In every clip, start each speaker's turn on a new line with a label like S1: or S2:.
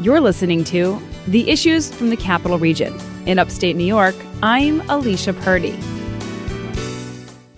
S1: You're listening to The Issues from the Capital Region. In upstate New York, I'm Alicia Purdy.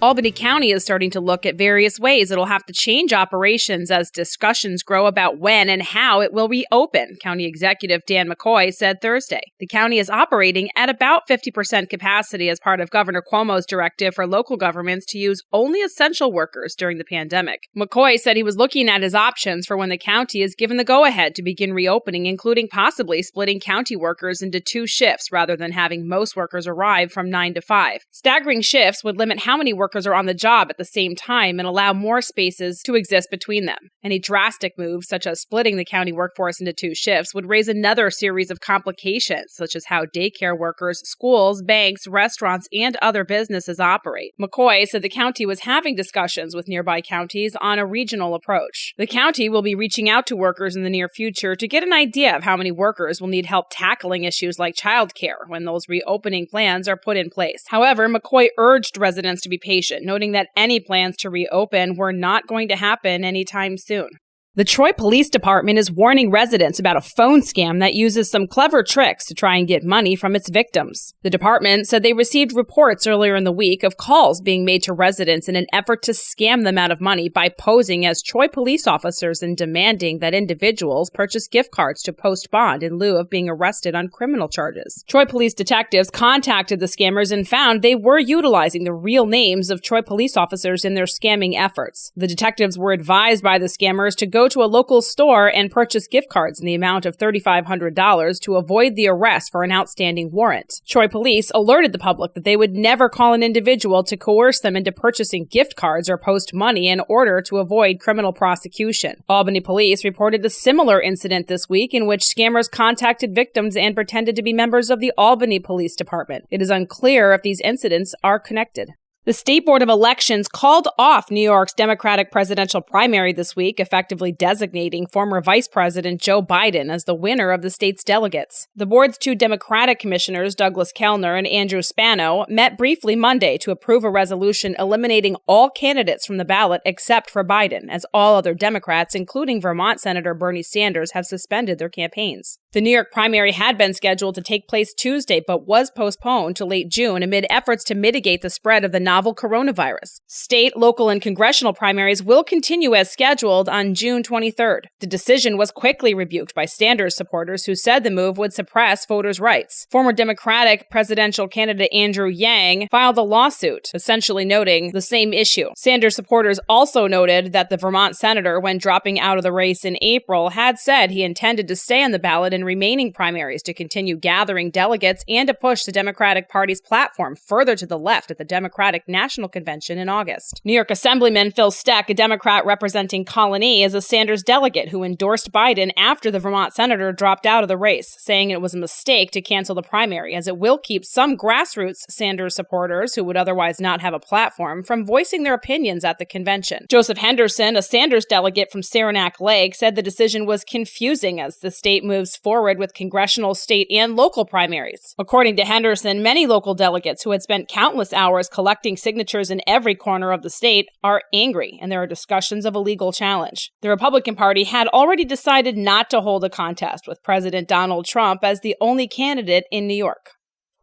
S1: Albany County is starting to look at various ways it'll have to change operations as discussions grow about when and how it will reopen, County Executive Dan McCoy said Thursday. The county is operating at about 50% capacity as part of Governor Cuomo's directive for local governments to use only essential workers during the pandemic. McCoy said he was looking at his options for when the county is given the go-ahead to begin reopening, including possibly splitting county workers into 2 shifts rather than having most workers arrive from 9 to 5. Staggering shifts would limit how many workers are on the job at the same time and allow more spaces to exist between them. Any drastic moves, such as splitting the county workforce into 2 shifts, would raise another series of complications, such as how daycare workers, schools, banks, restaurants, and other businesses operate. McCoy said the county was having discussions with nearby counties on a regional approach. The county will be reaching out to workers in the near future to get an idea of how many workers will need help tackling issues like childcare when those reopening plans are put in place. However, McCoy urged residents to be patient, noting that any plans to reopen were not going to happen anytime soon. The Troy Police Department is warning residents about a phone scam that uses some clever tricks to try and get money from its victims. The department said they received reports earlier in the week of calls being made to residents in an effort to scam them out of money by posing as Troy police officers and demanding that individuals purchase gift cards to post bond in lieu of being arrested on criminal charges. Troy police detectives contacted the scammers and found they were utilizing the real names of Troy police officers in their scamming efforts. The detectives were advised by the scammers to go to a local store and purchase gift cards in the amount of $3,500 to avoid the arrest for an outstanding warrant. Troy police alerted the public that they would never call an individual to coerce them into purchasing gift cards or post money in order to avoid criminal prosecution. Albany police reported a similar incident this week in which scammers contacted victims and pretended to be members of the Albany Police Department. It is unclear if these incidents are connected. The State Board of Elections called off New York's Democratic presidential primary this week, effectively designating former Vice President Joe Biden as the winner of the state's delegates. The board's 2 Democratic commissioners, Douglas Kellner and Andrew Spano, met briefly Monday to approve a resolution eliminating all candidates from the ballot except for Biden, as all other Democrats, including Vermont Senator Bernie Sanders, have suspended their campaigns. The New York primary had been scheduled to take place Tuesday, but was postponed to late June amid efforts to mitigate the spread of the novel coronavirus. State, local, and congressional primaries will continue as scheduled on June 23rd. The decision was quickly rebuked by Sanders supporters who said the move would suppress voters' rights. Former Democratic presidential candidate Andrew Yang filed a lawsuit, essentially noting the same issue. Sanders supporters also noted that the Vermont senator, when dropping out of the race in April, had said he intended to stay on the ballot in remaining primaries to continue gathering delegates and to push the Democratic Party's platform further to the left at the Democratic National Convention in August. New York Assemblyman Phil Steck, a Democrat representing Colony, is a Sanders delegate who endorsed Biden after the Vermont senator dropped out of the race, saying it was a mistake to cancel the primary as it will keep some grassroots Sanders supporters who would otherwise not have a platform from voicing their opinions at the convention. Joseph Henderson, a Sanders delegate from Saranac Lake, said the decision was confusing as the state moves forward with congressional, state, and local primaries. According to Henderson, many local delegates who had spent countless hours collecting signatures in every corner of the state are angry, and there are discussions of a legal challenge. The Republican Party had already decided not to hold a contest, with President Donald Trump as the only candidate in New York.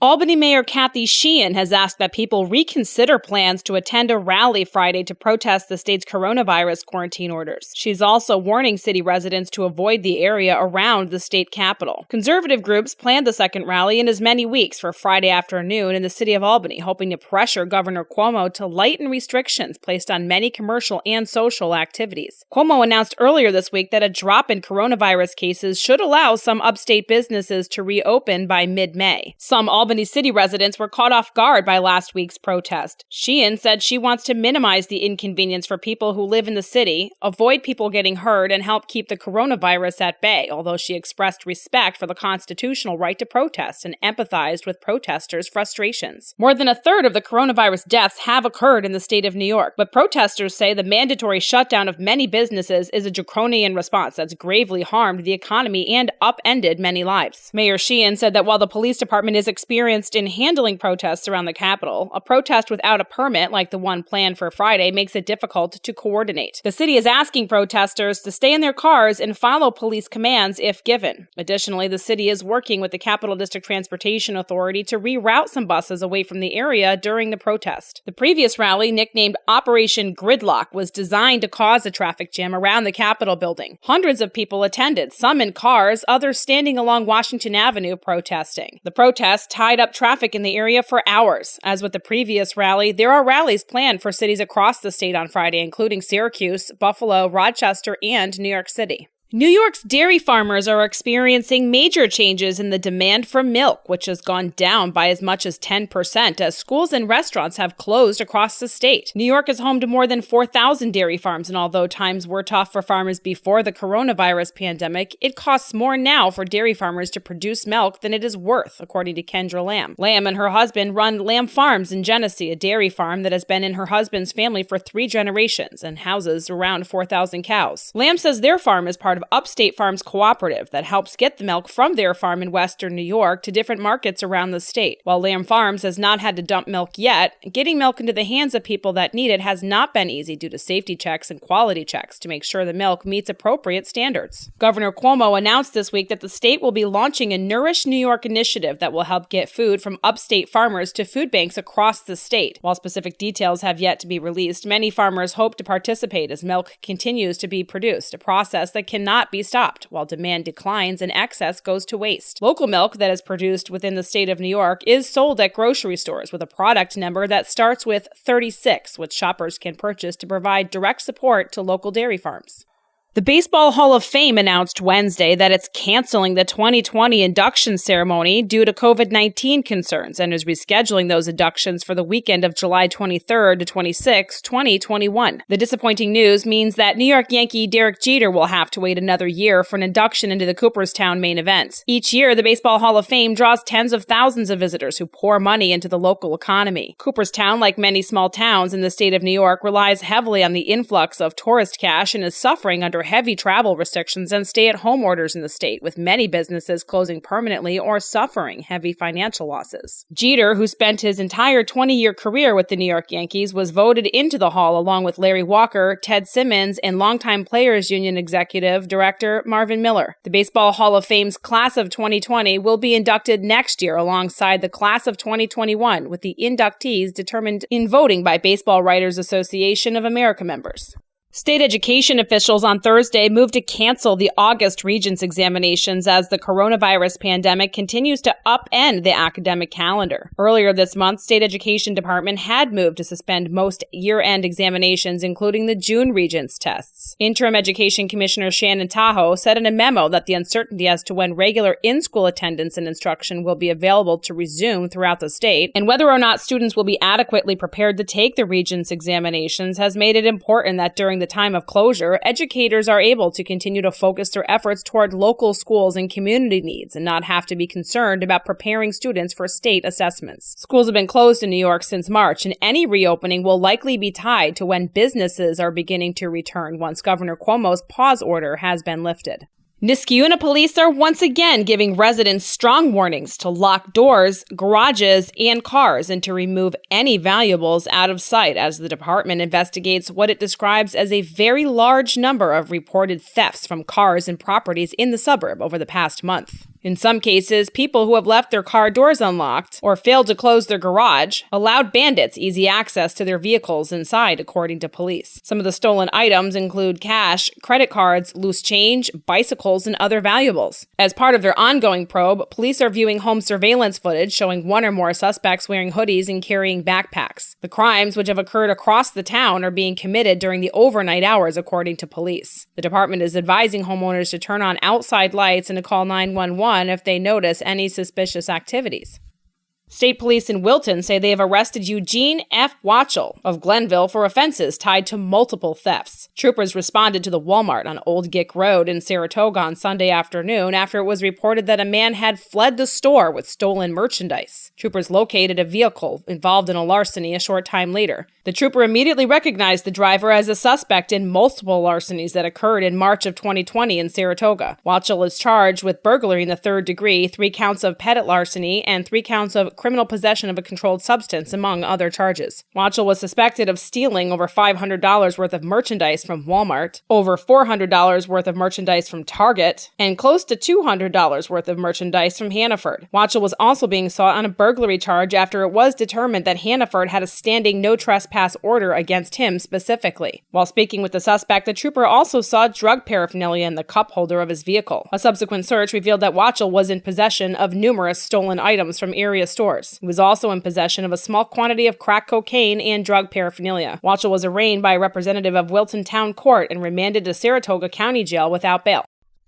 S1: Albany Mayor Kathy Sheehan has asked that people reconsider plans to attend a rally Friday to protest the state's coronavirus quarantine orders. She's also warning city residents to avoid the area around the state capitol. Conservative groups planned the second rally in as many weeks for Friday afternoon in the city of Albany, hoping to pressure Governor Cuomo to lighten restrictions placed on many commercial and social activities. Cuomo announced earlier this week that a drop in coronavirus cases should allow some upstate businesses to reopen by mid-May. Some Albany city residents were caught off guard by last week's protest. Sheehan said she wants to minimize the inconvenience for people who live in the city, avoid people getting hurt, and help keep the coronavirus at bay, although she expressed respect for the constitutional right to protest and empathized with protesters' frustrations. More than a third of the coronavirus deaths have occurred in the state of New York, but protesters say the mandatory shutdown of many businesses is a draconian response that's gravely harmed the economy and upended many lives. Mayor Sheehan said that while the police department is experiencing experienced in handling protests around the Capitol. A protest without a permit, like the one planned for Friday, makes it difficult to coordinate. The city is asking protesters to stay in their cars and follow police commands if given. Additionally, the city is working with the Capital District Transportation Authority to reroute some buses away from the area during the protest. The previous rally, nicknamed Operation Gridlock, was designed to cause a traffic jam around the Capitol building. Hundreds of people attended, some in cars, others standing along Washington Avenue protesting. The protest tied up traffic in the area for hours. As with the previous rally, there are rallies planned for cities across the state on Friday, including Syracuse, Buffalo, Rochester, and New York City. New York's dairy farmers are experiencing major changes in the demand for milk, which has gone down by as much as 10% as schools and restaurants have closed across the state. New York is home to more than 4,000 dairy farms, and although times were tough for farmers before the coronavirus pandemic, it costs more now for dairy farmers to produce milk than it is worth, according to Kendra Lamb. Lamb and her husband run Lamb Farms in Genesee, a dairy farm that has been in her husband's family for 3 generations and houses around 4,000 cows. Lamb says their farm is part of Upstate Farms Cooperative that helps get the milk from their farm in western New York to different markets around the state. While Lamb Farms has not had to dump milk yet, getting milk into the hands of people that need it has not been easy due to safety checks and quality checks to make sure the milk meets appropriate standards. Governor Cuomo announced this week that the state will be launching a Nourish New York initiative that will help get food from upstate farmers to food banks across the state. While specific details have yet to be released, many farmers hope to participate as milk continues to be produced, a process that cannot be stopped, while demand declines and excess goes to waste. Local milk that is produced within the state of New York is sold at grocery stores with a product number that starts with 36, which shoppers can purchase to provide direct support to local dairy farms. The Baseball Hall of Fame announced Wednesday that it's canceling the 2020 induction ceremony due to COVID-19 concerns and is rescheduling those inductions for the weekend of July 23rd to 26, 2021. The disappointing news means that New York Yankee Derek Jeter will have to wait another year for an induction into the Cooperstown main event. Each year, the Baseball Hall of Fame draws tens of thousands of visitors who pour money into the local economy. Cooperstown, like many small towns in the state of New York, relies heavily on the influx of tourist cash and is suffering under heavy travel restrictions and stay-at-home orders in the state, with many businesses closing permanently or suffering heavy financial losses. Jeter, who spent his entire 20-year career with the New York Yankees, was voted into the Hall along with Larry Walker, Ted Simmons, and longtime Players Union Executive Director Marvin Miller. The Baseball Hall of Fame's Class of 2020 will be inducted next year alongside the Class of 2021, with the inductees determined in voting by Baseball Writers Association of America members. State education officials on Thursday moved to cancel the August Regents examinations as the coronavirus pandemic continues to upend the academic calendar. Earlier this month, State Education Department had moved to suspend most year-end examinations, including the June Regents tests. Interim Education Commissioner Shannon Tahoe said in a memo that the uncertainty as to when regular in-school attendance and instruction will be available to resume throughout the state, and whether or not students will be adequately prepared to take the Regents examinations, has made it important that during the time of closure, educators are able to continue to focus their efforts toward local schools and community needs and not have to be concerned about preparing students for state assessments. Schools have been closed in New York since March, and any reopening will likely be tied to when businesses are beginning to return once Governor Cuomo's pause order has been lifted. Niskayuna police are once again giving residents strong warnings to lock doors, garages, and cars and to remove any valuables out of sight as the department investigates what it describes as a very large number of reported thefts from cars and properties in the suburb over the past month. In some cases, people who have left their car doors unlocked or failed to close their garage allowed bandits easy access to their vehicles inside, according to police. Some of the stolen items include cash, credit cards, loose change, bicycles, and other valuables. As part of their ongoing probe, police are viewing home surveillance footage showing one or more suspects wearing hoodies and carrying backpacks. The crimes, which have occurred across the town, are being committed during the overnight hours, according to police. The department is advising homeowners to turn on outside lights and to call 911 if they notice any suspicious activities. State police in Wilton say they have arrested Eugene F. Watchell of Glenville for offenses tied to multiple thefts. Troopers responded to the Walmart on Old Gick Road in Saratoga on Sunday afternoon after it was reported that a man had fled the store with stolen merchandise. Troopers located a vehicle involved in a larceny a short time later. The trooper immediately recognized the driver as a suspect in multiple larcenies that occurred in March of 2020 in Saratoga. Watchell is charged with burglary in the third degree, 3 counts of petit larceny, and 3 counts of criminal possession of a controlled substance, among other charges. Watchell was suspected of stealing over $500 worth of merchandise from Walmart, over $400 worth of merchandise from Target, and close to $200 worth of merchandise from Hannaford. Watchell was also being sought on a burglary charge after it was determined that Hannaford had a standing no trespass order against him specifically. While speaking with the suspect, the trooper also saw drug paraphernalia in the cup holder of his vehicle. A subsequent search revealed that Watchell was in possession of numerous stolen items from area stores. He was also in possession of a small quantity of crack cocaine and drug paraphernalia. Watchell was arraigned by a representative of Wilton Town Court and remanded to Saratoga County Jail without bail.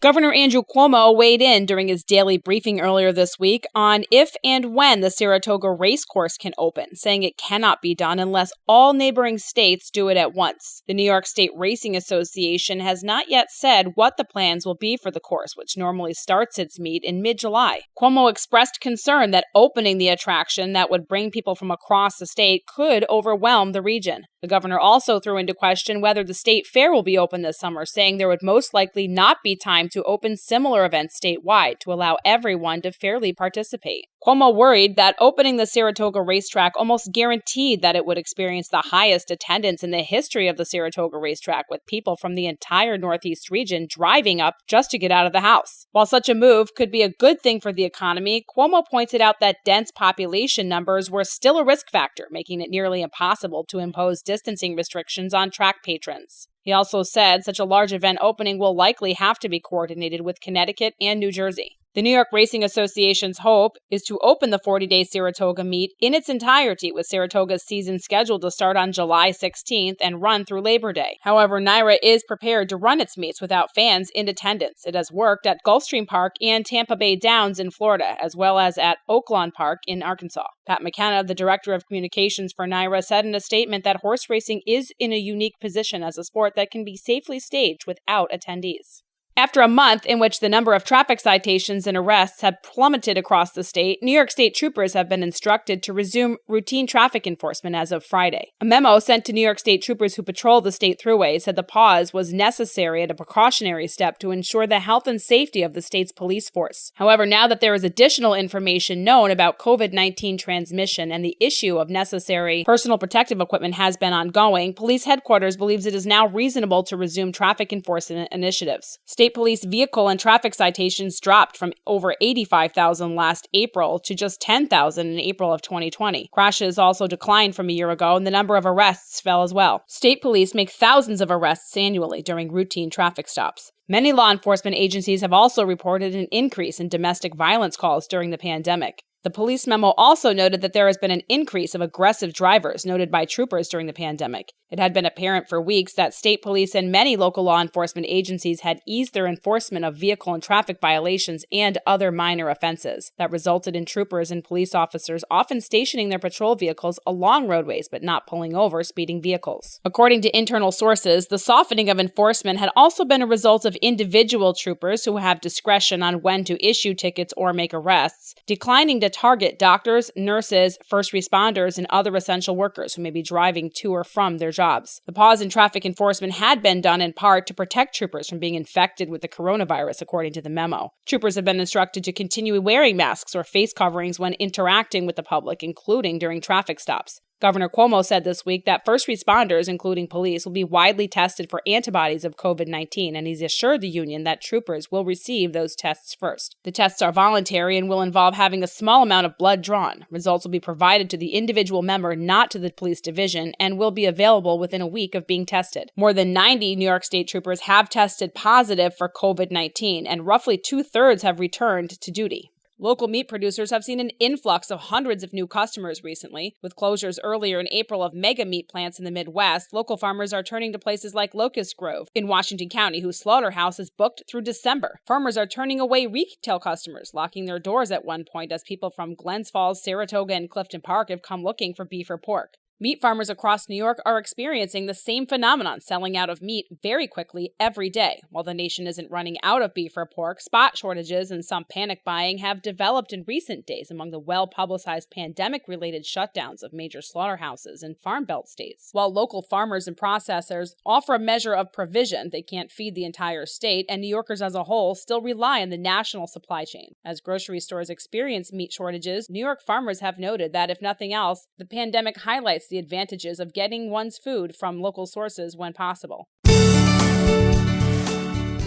S1: Governor Andrew Cuomo weighed in during his daily briefing earlier this week on if and when the Saratoga racecourse can open, saying it cannot be done unless all neighboring states do it at once. The New York State Racing Association has not yet said what the plans will be for the course, which normally starts its meet in mid-July. Cuomo expressed concern that opening the attraction that would bring people from across the state could overwhelm the region. The governor also threw into question whether the state fair will be open this summer, saying there would most likely not be time to open similar events statewide to allow everyone to fairly participate. Cuomo worried that opening the Saratoga racetrack almost guaranteed that it would experience the highest attendance in the history of the Saratoga racetrack, with people from the entire Northeast region driving up just to get out of the house. While such a move could be a good thing for the economy, Cuomo pointed out that dense population numbers were still a risk factor, making it nearly impossible to impose distancing restrictions on track patrons. He also said such a large event opening will likely have to be coordinated with Connecticut and New Jersey. The New York Racing Association's hope is to open the 40-day Saratoga meet in its entirety, with Saratoga's season scheduled to start on July 16th and run through Labor Day. However, NYRA is prepared to run its meets without fans in attendance. It has worked at Gulfstream Park and Tampa Bay Downs in Florida, as well as at Oaklawn Park in Arkansas. Pat McKenna, the director of communications for NYRA, said in a statement that horse racing is in a unique position as a sport that can be safely staged without attendees. After a month in which the number of traffic citations and arrests have plummeted across the state, New York State troopers have been instructed to resume routine traffic enforcement as of Friday. A memo sent to New York State troopers who patrol the state thruways said the pause was necessary and a precautionary step to ensure the health and safety of the state's police force. However, now that there is additional information known about COVID-19 transmission and the issue of necessary personal protective equipment has been ongoing, police headquarters believes it is now reasonable to resume traffic enforcement initiatives. State police vehicle and traffic citations dropped from over 85,000 last April to just 10,000 in April of 2020. Crashes also declined from a year ago, and the number of arrests fell as well. State police make thousands of arrests annually during routine traffic stops. Many law enforcement agencies have also reported an increase in domestic violence calls during the pandemic. The police memo also noted that there has been an increase of aggressive drivers noted by troopers during the pandemic. It had been apparent for weeks that state police and many local law enforcement agencies had eased their enforcement of vehicle and traffic violations and other minor offenses. That resulted in troopers and police officers often stationing their patrol vehicles along roadways but not pulling over speeding vehicles. According to internal sources, the softening of enforcement had also been a result of individual troopers who have discretion on when to issue tickets or make arrests, declining to target doctors, nurses, first responders, and other essential workers who may be driving to or from their jobs. The pause in traffic enforcement had been done in part to protect troopers from being infected with the coronavirus, according to the memo. Troopers have been instructed to continue wearing masks or face coverings when interacting with the public, including during traffic stops. Governor Cuomo said this week that first responders, including police, will be widely tested for antibodies of COVID-19, and he's assured the union that troopers will receive those tests first. The tests are voluntary and will involve having a small amount of blood drawn. Results will be provided to the individual member, not to the police division, and will be available within a week of being tested. More than 90 New York State troopers have tested positive for COVID-19, and roughly 2/3 have returned to duty. Local meat producers have seen an influx of hundreds of new customers recently. With closures earlier in April of mega meat plants in the Midwest, local farmers are turning to places like Locust Grove in Washington County, whose slaughterhouse is booked through December. Farmers are turning away retail customers, locking their doors at one point as people from Glens Falls, Saratoga, and Clifton Park have come looking for beef or pork. Meat farmers across New York are experiencing the same phenomenon, selling out of meat very quickly every day. While the nation isn't running out of beef or pork, spot shortages and some panic buying have developed in recent days among the well-publicized pandemic-related shutdowns of major slaughterhouses in Farm Belt states. While local farmers and processors offer a measure of provision, they can't feed the entire state, and New Yorkers as a whole still rely on the national supply chain. As grocery stores experience meat shortages, New York farmers have noted that, if nothing else, the pandemic highlights the advantages of getting one's food from local sources when possible.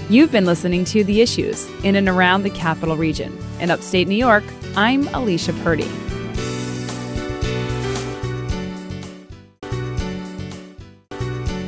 S2: You've been listening to The Issues in and around the Capital Region. In upstate New York, I'm Alicia Purdy.